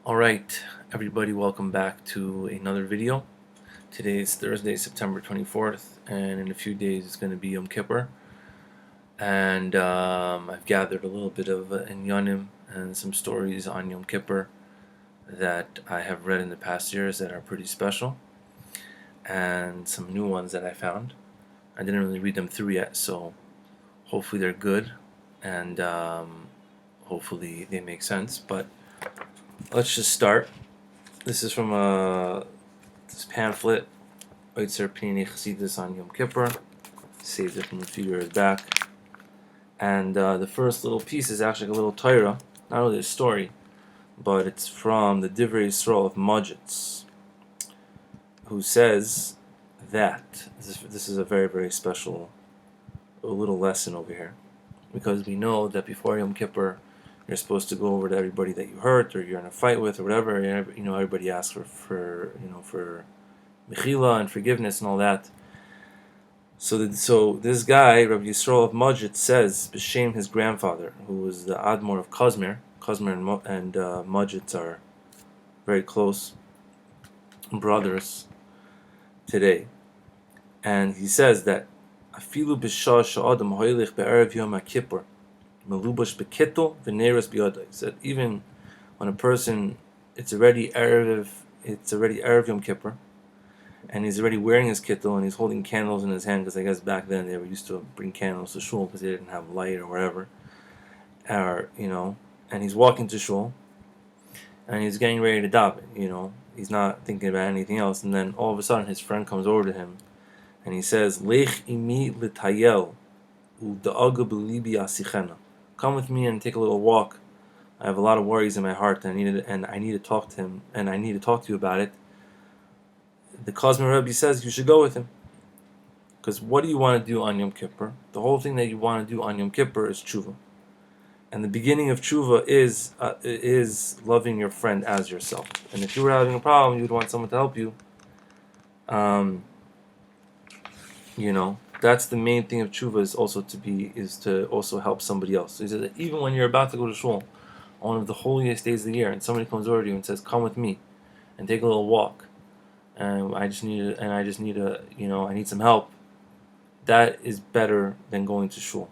Alright, everybody, welcome back to another video. Today is Thursday, September 24th, and in a few days it's going to be Yom Kippur. And I've gathered a little bit of inyanim and some stories on Yom Kippur that I have read in the past years that are pretty special, and some new ones that I found. I didn't really read them through yet, so hopefully they're good, and hopefully they make sense, but let's just start. This is from this pamphlet, Oitzer Pnei Chassidus on Yom Kippur. Saved it from a few years back. And the first little piece is actually a little Torah, not really a story, but it's from the Divrei Yisrael of Mudgetz, who says that this is a very, very special little lesson over here, because we know that before Yom Kippur, you're supposed to go over to everybody that you hurt or you're in a fight with or whatever. Everybody asks for mechila and forgiveness and all that. So this guy, Rabbi Yisrael of Mudget, says b'shem his grandfather, who was the Admor of Kazmer. Kazmer and Mudget are very close brothers today, and he says that afilu b'shah she'adam hoylech be'erev Yom Kippur. He said even when a person, it's already Erev Yom Kippur, and he's already wearing his kittel and he's holding candles in his hand, because I guess back then they were used to bring candles to shul because they didn't have light or whatever, and he's walking to shul and he's getting ready to daven, he's not thinking about anything else, and then all of a sudden his friend comes over to him and he says, Lech imi l'tayel u'da'aga b'libi asichena. Come with me and take a little walk. I have a lot of worries in my heart, and I need to talk to him, and I need to talk to you about it. The Kazmer Rebbe says you should go with him, because what do you want to do on Yom Kippur? The whole thing that you want to do on Yom Kippur is tshuva, and the beginning of tshuva is loving your friend as yourself. And if you were having a problem, you'd want someone to help you. That's the main thing of tshuva, is to also help somebody else. So he says that even when you're about to go to shul on one of the holiest days of the year, and somebody comes over to you and says, "Come with me and take a little walk," and I need some help. That is better than going to shul.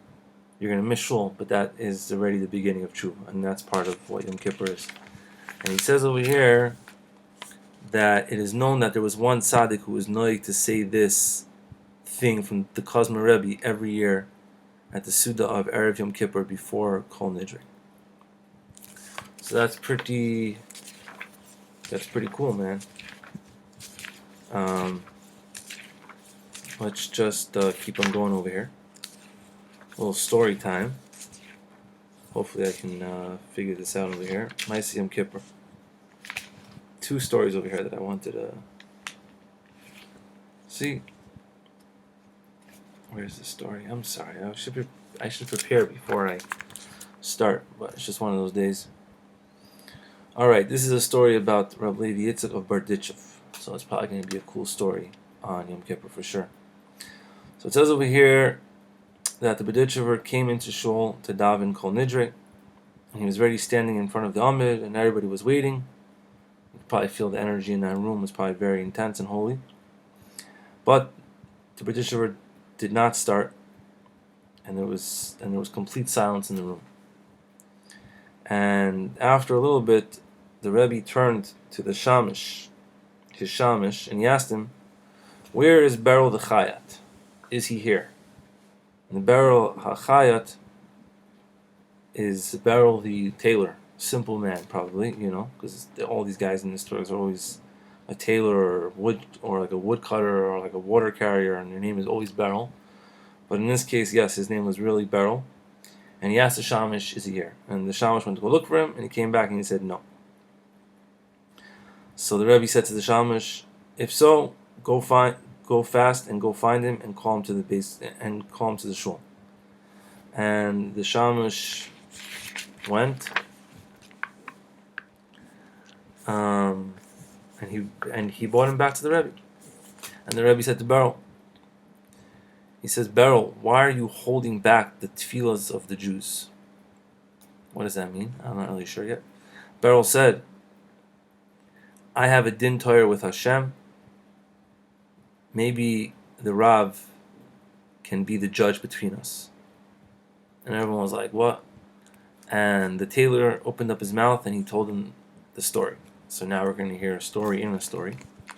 You're going to miss shul, but that is already the beginning of tshuva, and that's part of what Yom Kippur is. And he says over here that it is known that there was one tzaddik who was noig to say this thing from the Kazmer Rebbe every year at the Suda of Erev Yom Kippur before Kol Nidrei. So that's pretty cool, man. Let's just keep on going over here. A little story time. Hopefully I can figure this out over here. Ma'aseh Yom Kippur. Two stories over here that I wanted to see. Where's the story? I'm sorry. I should prepare before I start, but it's just one of those days. All right, this is a story about Rav Levi Yitzchak of Berditchev, so it's probably going to be a cool story on Yom Kippur for sure. So it says over here that the Berditchever came into shul to daven Kol Nidrei, and he was already standing in front of the Amid, and everybody was waiting. You could probably feel the energy in that room was probably very intense and holy. But the Berditchever did not start, and there was complete silence in the room. And after a little bit, the Rebbe turned to his shamish, and he asked him, "Where is Beryl the Chayat? Is he here?" And the Beryl HaChayat is Beryl the Tailor, simple man probably, because all these guys in the stories are always a tailor or like a woodcutter or like a water carrier, and their name is always Beryl. But in this case, yes, his name was really Beryl. And he asked the shamish, "Is he here?" And the shamish went to go look for him, and he came back and he said no. So the Rebbe said to the shamish, "If so, go fast and go find him and call him to the base and call him to the shul." And the shamish went, and he brought him back to the Rebbe. And the Rebbe said to Beryl, he says, "Beryl, why are you holding back the tefillahs of the Jews?" What does that mean? I'm not really sure yet. Beryl said, I have a din Torah with Hashem. Maybe the Rav can be the judge between us. And everyone was like, what? And the tailor opened up his mouth and he told him the story. So now we're going to hear a story in a story.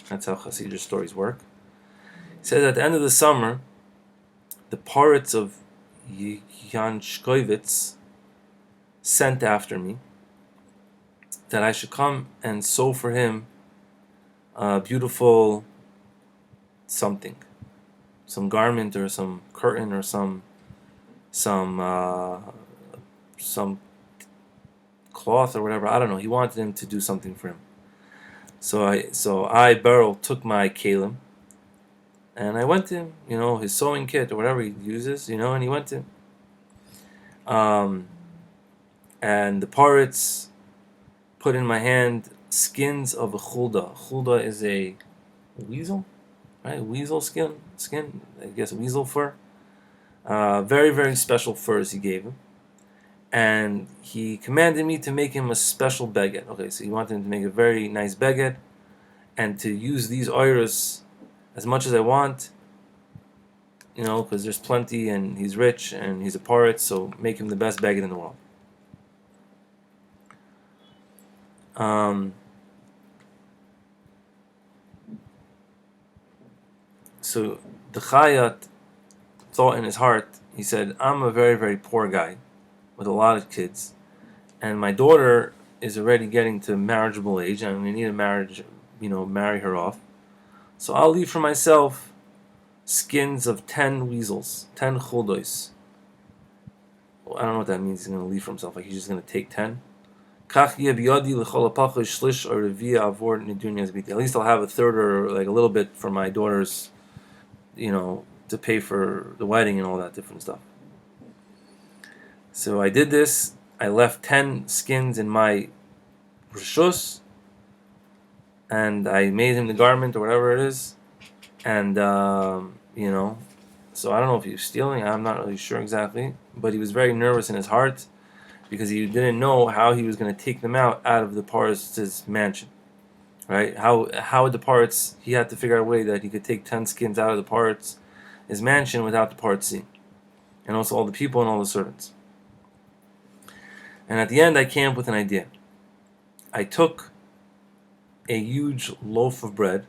That's how Hasidic stories work. He says at the end of the summer, the poritz of Yanshkovitz sent after me that I should come and sew for him a beautiful something, some garment or some curtain or some cloth or whatever. I don't know. He wanted him to do something for him. So I Beryl took my kalim and I went to him, his sewing kit or whatever he uses, and he went to him. And the poritz put in my hand skins of a chulda. Chulda is a weasel, right? Weasel skin, I guess weasel fur. Very, very special furs he gave him. And he commanded me to make him a special beged. Okay, so he wanted him to make a very nice beged and to use these oiros as much as I want, because there's plenty and he's rich and he's a poritz, so make him the best beged in the world. So the Chayat thought in his heart, he said, I'm a very, very poor guy with a lot of kids, and my daughter is already getting to marriageable age, and we need a marriage, marry her off. So I'll leave for myself skins of 10 weasels, 10 chuldois. Well, I don't know what that means. He's going to leave for himself. Like he's just going to take 10. At least I'll have a third or like a little bit for my daughter's, to pay for the wedding and all that different stuff. So I did this. I left 10 skins in my rishus, and I made him the garment or whatever it is. And, so I don't know if he was stealing. I'm not really sure exactly. But he was very nervous in his heart because he didn't know how he was going to take them out of the paritz's mansion. Right? How the paritz, he had to figure out a way that he could take 10 skins out of the paritz's mansion without the paritz seeing. And also all the people and all the servants. And at the end, I came up with an idea. I took a huge loaf of bread,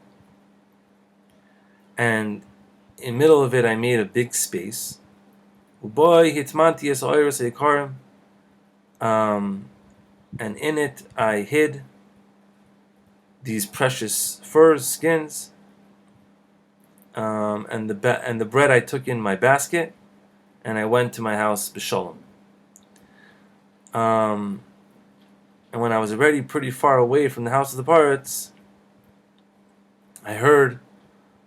and in the middle of it, I made a big space. And in it, I hid these precious furs, skins, and the bread I took in my basket, and I went to my house b'shalom. And when I was already pretty far away from the house of the pirates, I heard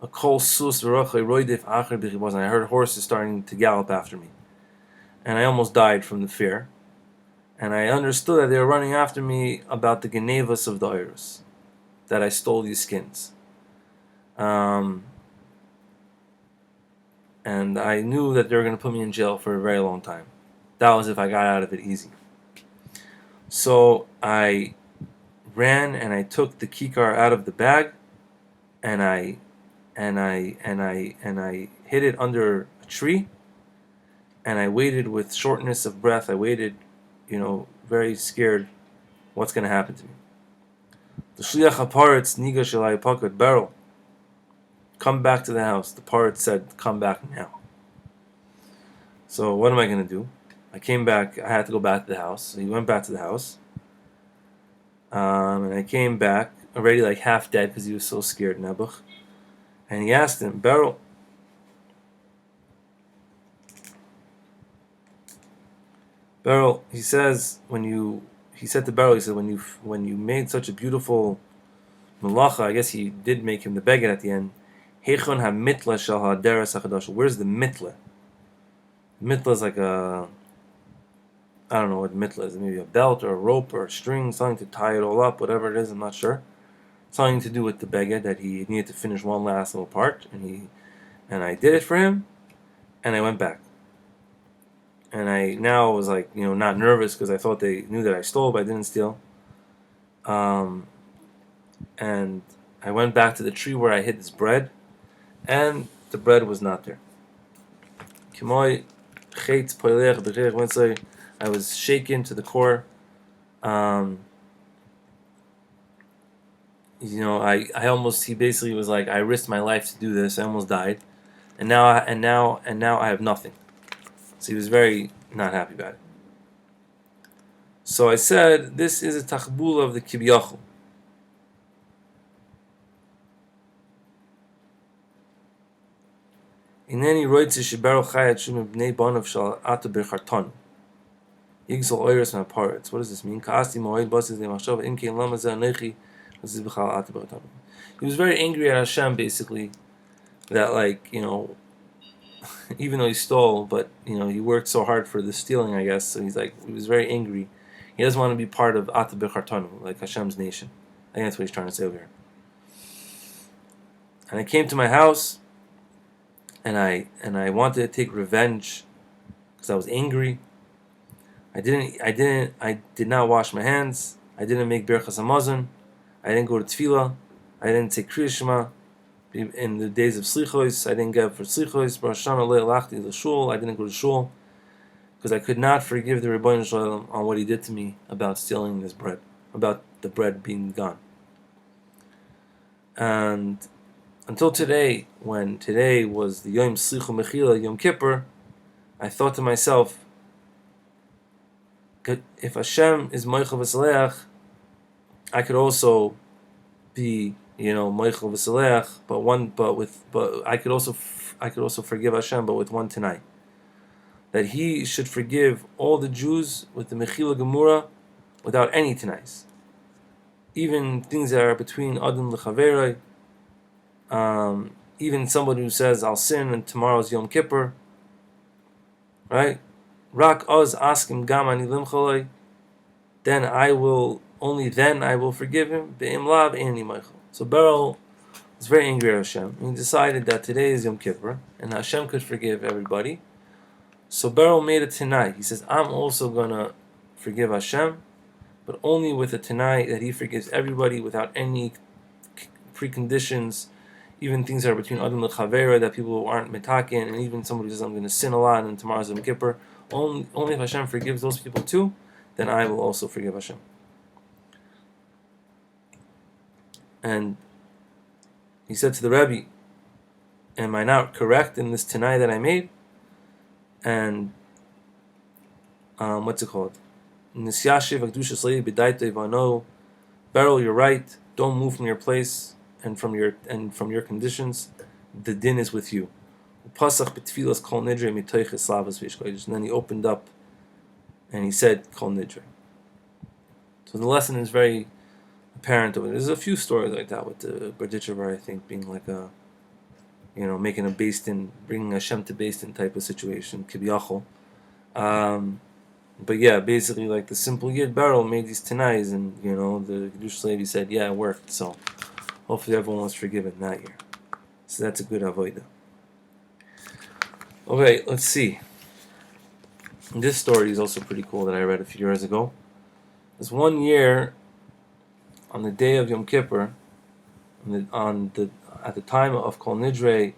a kol sus v'rochei roidef acher b'chibos, and I heard horses starting to gallop after me, and I almost died from the fear. And I understood that they were running after me about the genevas of the oiros, that I stole these skins. And I knew that they were going to put me in jail for a very long time. That was if I got out of it easy. So I ran and I took the kikar out of the bag, and I hid it under a tree, and I waited with shortness of breath. I waited, very scared what's going to happen to me. The shliach haparetz nigash elai pakad Beryl, come back to the house. The paritz said, come back now. So what am I going to do? I came back. I had to go back to the house. So he went back to the house. And I came back already like half dead because he was so scared, Nebuch. And he asked him, Beryl, he says, he said to Beryl, he said, when you made such a beautiful malacha, I guess he did make him the beged at the end. Heichon ha-mitla shel ha-deres ha-chadash. Where's the mitla? Mitla is like I don't know what mitla is. Maybe a belt or a rope or a string, something to tie it all up, whatever it is, I'm not sure. Something to do with the beged, that he needed to finish one last little part, and I did it for him, and I went back. And I now was like, not nervous because I thought they knew that I stole, but I didn't steal. And and I went back to the tree where I hid this bread, and the bread was not there. I was shaken to the core. I almost, he basically was like, I risked my life to do this. I almost died, and now I have nothing. So he was very not happy about it. So I said, this is a tachbula of the kibiyachol. Ineni roitze sheberu chayat shum bnei banav shal ata berchartanu. Yigzol oiros ma'paretz. What does this mean? Ka'asti moed basis le'machshav im kein lama zeh anechi v'ziz b'chal ata berchartanu. He was very angry at Hashem, basically, that, like, even though he stole, but he worked so hard for the stealing, I guess. So he was very angry. He doesn't want to be part of Ata B'Chartanu, like Hashem's nation. I think that's what he's trying to say over here. And I came to my house, and I wanted to take revenge because I was angry. I did not wash my hands. I didn't make Berachas Hamazon. I didn't go to Tefillah. I didn't take Kriyas Shema. In the days of Slichos, I didn't get for Slichos. Rosh Hashanah le'alachti l'shul. I didn't go to shul because I could not forgive the Rebbeinu Shalom on what he did to me about stealing this bread, about the bread being gone. And until today, when today was the Yom Slichu Mechila, Yom Kippur, I thought to myself, if Hashem is Moichel V'Saleach, I could also be, Moichel V'Saleach, but I could also forgive Hashem, but with one Tanai, that He should forgive all the Jews with the Mechila Gemura without any Tanais, even things that are between Adam L'Chaveroi, even somebody who says I'll sin and tomorrow's Yom Kippur, right? Rak oz askim gam ani limchaloi, then I will forgive him. Be'im lav ani Michael. So Beryl was very angry at Hashem. He decided that today is Yom Kippur and Hashem could forgive everybody. So Beryl made a Tanai. He says, I'm also gonna forgive Hashem, but only with a Tanai that He forgives everybody without any preconditions, even things that are between Adam and Chavera that people aren't metakin, and even somebody says I'm going to sin a lot and tomorrow's Yom Kippur. Only if Hashem forgives those people too, then I will also forgive Hashem. And he said to the Rebbe, am I not correct in this Tanai that I made? And what's it called? Beryl, you're right. Don't move from your place and from your conditions. The din is with you. And then he opened up and he said Kol Nidrei. So the lesson is very apparent of it. There's a few stories like that with the Berditchever, I think, being like a, making a based in, bringing Hashem to based in type of situation, Kibiyachol. But yeah, basically like the simple Yid Beryl made these Tanais, and the Kedush lady said, yeah, it worked. So hopefully everyone was forgiven that year. So that's a good avodah. Okay, let's see. This story is also pretty cool that I read a few years ago. There's one year, on the day of Yom Kippur, at the time of Kol Nidrei,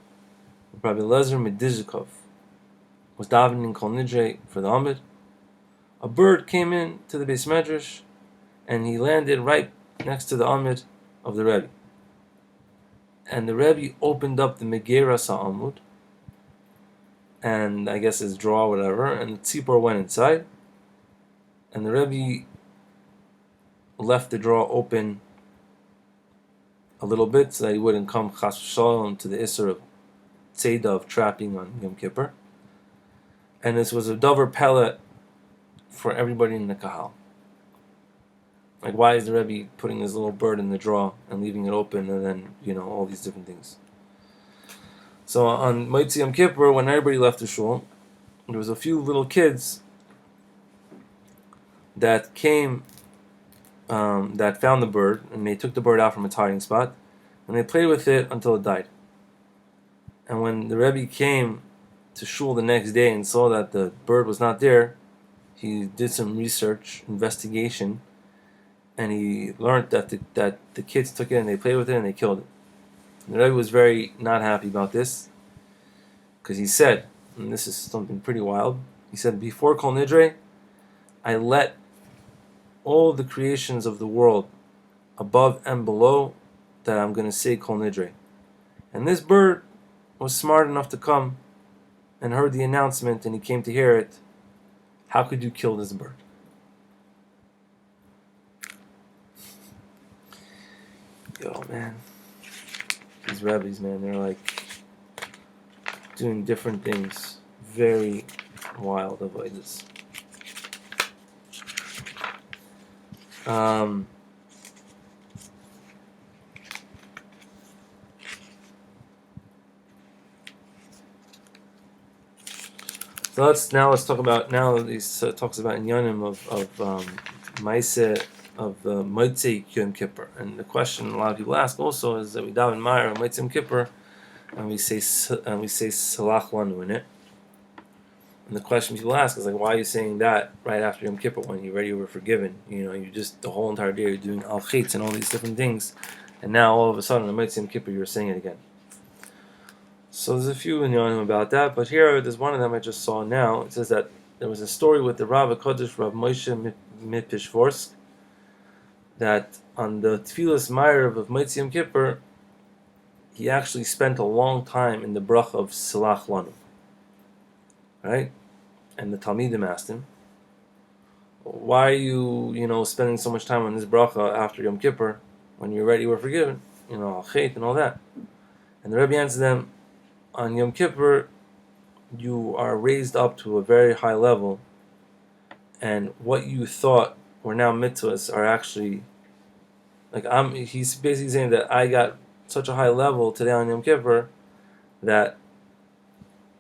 Rabbi Lezer Medizhikov was davening Kol Nidrei for the Amid. A bird came in to the Beis Medrash, and he landed right next to the Amid of the Rebbe. And the Rebbe opened up the Megera Sa'amud, and I guess his drawer, whatever, and the tzipor went inside, and the Rebbe left the drawer open a little bit so that he wouldn't come chas v'shalom to the isser of tzeda, of trapping on Yom Kippur. And this was a dover pellet for everybody in the kahal. Like, why is the Rebbe putting this little bird in the drawer and leaving it open, and then, all these different things. So on Moitzi Yom Kippur, when everybody left the shul, there was a few little kids that came, that found the bird, and they took the bird out from its hiding spot, and they played with it until it died. And when the Rebbe came to shul the next day and saw that the bird was not there, he did some research, investigation, and he learned that the kids took it and they played with it and they killed it. And the Rebbe was very not happy about this, because he said, and this is something pretty wild, he said, before Kol Nidrei, I let all the creations of the world, above and below, that I'm going to say Kol Nidrei. And this bird was smart enough to come and heard the announcement, and he came to hear it. How could you kill this bird? Yo, man. These Rebbe's, man, they're like doing different things. Very wild avoidance. So let's talk about these talks about inyanim of Maaseh of Motzei Yom Kippur, and the question a lot of people ask also is that we daven Ma'ir on Motzei Yom Kippur, and we say Salach Lanu in it. And the question people ask is like, why are you saying that right after Yom Kippur when you already were forgiven? You know, you just the whole entire day you're doing al chitz and all these different things, and now all of a sudden on Motzei Yom Kippur you're saying it again. So there's a few inyanim about that, but here there's one of them I just saw now. It says that there was a story with the Rav HaKadosh Rav Moshe Mipishvorsk, that on the Tfilas Ma'ariv of Motzei Yom Kippur, he actually spent a long time in the bracha of Salach Lanu. Right? And the Talmidim asked him, why are you, spending so much time on this bracha after Yom Kippur when you already were forgiven? Al Chet and all that. And the Rebbe answered them, on Yom Kippur, you are raised up to a very high level, and what you thought were now mitzvahs are actually, he's basically saying that I got such a high level today on Yom Kippur that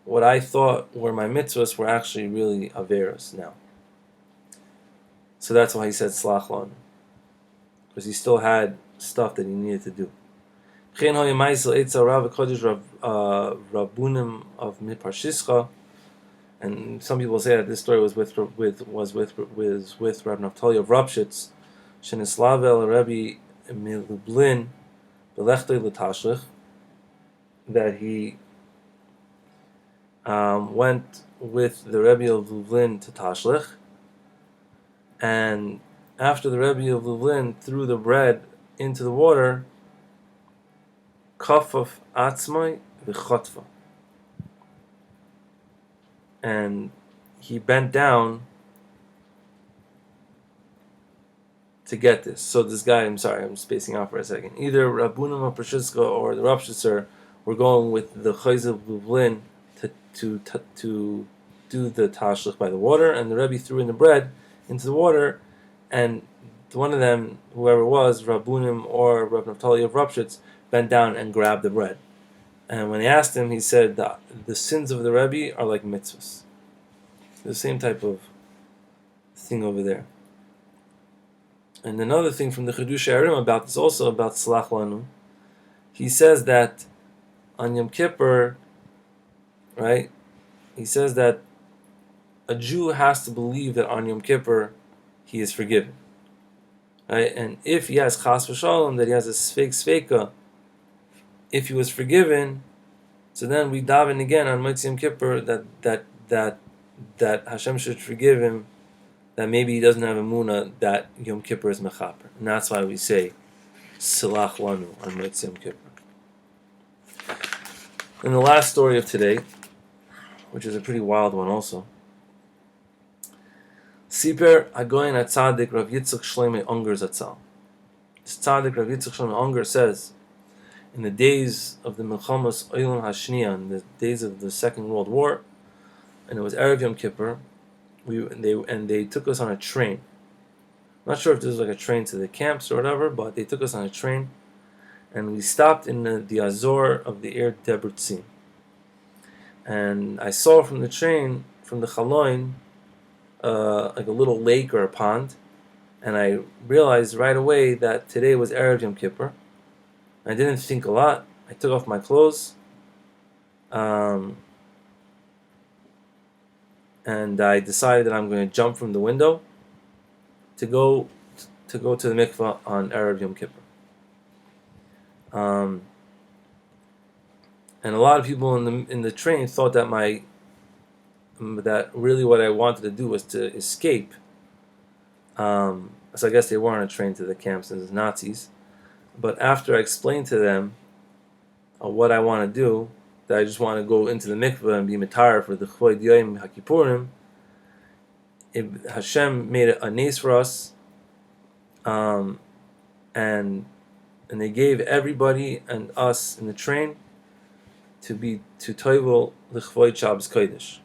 what I thought were my mitzvahs were actually really averos now. So that's why he said Slach Lanu, because he still had stuff that he needed to do. Rabunim of Miparshischa, and some people say that this story was with Rab Naftali of Ropshitz, Shenislavel Rebbe Milublin Belechtei L'Tashlich, that he went with the Rebbe of Lublin to Tashlich, and after the Rebbe of Lublin threw the bread into the water, Kafaf Atzmai V'Chotfa, and he bent down to get this. So this guy, I'm spacing out for a second. Either Rabunim of Pershiska or the Rapshitzer were going with the Chayz of Lublin to do the Tashlich by the water, and the Rebbe threw in the bread into the water, and one of them, whoever it was, Rabunim or Rab Naftali of Rapshitz, bent down and grabbed the bread. And when they asked him, he said that the sins of the Rebbe are like mitzvahs. The same type of thing over there. And another thing from the Chidush Arim about this, also about Salach Lanu, he says that on Yom Kippur, right, he says that a Jew has to believe that on Yom Kippur he is forgiven. Right? And if he has Chas V'Shalom, that he has a Sveika, if he was forgiven, so then we daven again on Motzei Yom Kippur that Hashem should forgive him, that maybe he doesn't have emunah that Yom Kippur is mechaper, and that's why we say Salach Lanu on Motzei Yom Kippur. And the last story of today, which is a pretty wild one also. Siper Hagoyin HaTzadik Rav Yitzchak Shloimeh Unger Zatzal. This Tzadik Rav Yitzchak Shloimeh Unger says, in the days of the Milchamas Olam Hashniya, in the days of the Second World War, and it was Erev Yom Kippur, they took us on a train. I'm not sure if this was like a train to the camps or whatever, but they took us on a train, and we stopped in the Azor of the Eir Debretzin. And I saw from the train, from the Chaloin, like a little lake or a pond, and I realized right away that today was Erev Yom Kippur. I didn't think a lot. I took off my clothes, and I decided that I'm going to jump from the window to go to go to the mikvah on Erev Yom Kippur. And a lot of people in the train thought that that really what I wanted to do was to escape. So I guess they were on a train to the camps as Nazis. But after I explained to them what I want to do, that I just want to go into the mikveh and be mitar for the Chvoid Yom HaKippurim, Hashem made a nace for us, and they gave everybody and us in the train to toivel l'chvoid Shabbos Kodesh.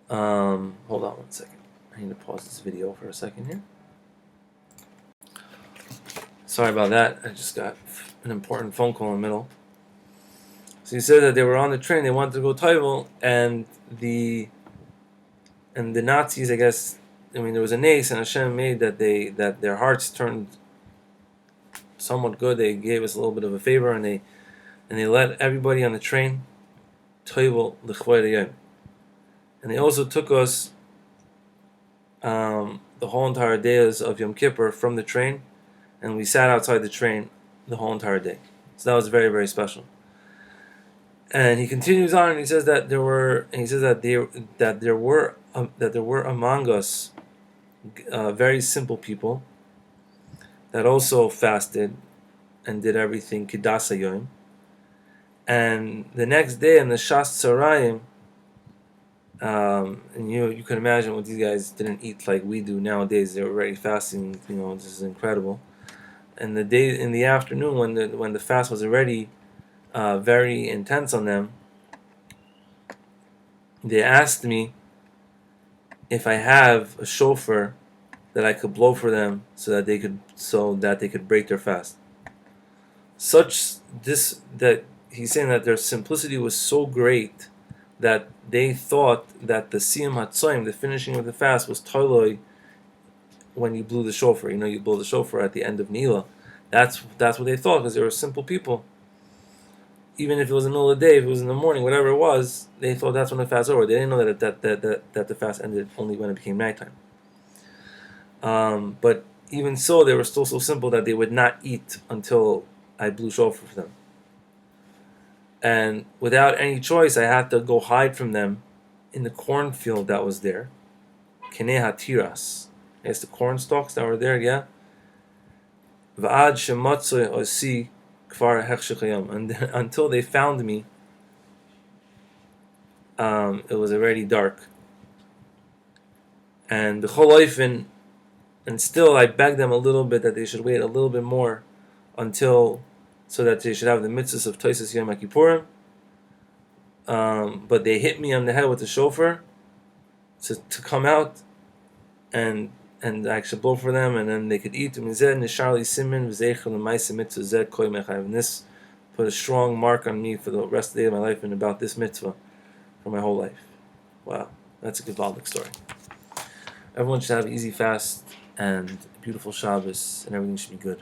Hold on one second. I need to pause this video for a second here. Sorry about that. I just got an important phone call in the middle. So he said that they were on the train. They wanted to go toivel, and the Nazis, I guess. I mean, there was a nace, and Hashem made that their hearts turned somewhat good. They gave us a little bit of a favor, and they let everybody on the train toivel l'chvoid Yom. And they also took us the whole entire days of Yom Kippur from the train, and we sat outside the train the whole entire day. So that was very, very special. And he continues on, and he says that there were among us very simple people that also fasted and did everything Kiddas Hayom. And the next day in the Shas Tzarayim, and you can imagine what these guys didn't eat like we do nowadays. They were already fasting. This is incredible. And the day in the afternoon, when the fast was already very intense on them, they asked me if I have a shofar that I could blow for them so that they could break their fast. That he's saying that their simplicity was so great that they thought that the Siyam HaTzoyim, the finishing of the fast, was toloi when you blew the shofar. You blow the shofar at the end of Nila. That's what they thought, because they were simple people. Even if it was in the middle of the day, if it was in the morning, whatever it was, they thought that's when the fast was over. They didn't know that the fast ended only when it became nighttime. But even so, they were still so simple that they would not eat until I blew shofar for them. And without any choice, I had to go hide from them in the cornfield that was there. Keneh HaTiras. It's the corn stalks that were there, yeah? V'ad shematzoi osi kvar hechshech hayom. And until they found me, it was already dark. And the Chol Oifen, and still I begged them a little bit that they should wait a little bit more so that they should have the mitzvahs of Toises Yom HaKippurim. But they hit me on the head with the shofar to come out, and I should blow for them, and then they could eat. And this put a strong mark on me for the rest of the day of my life and about this mitzvah for my whole life. Wow, that's a Gevaldik story. Everyone should have an easy fast and beautiful Shabbos, and everything should be good.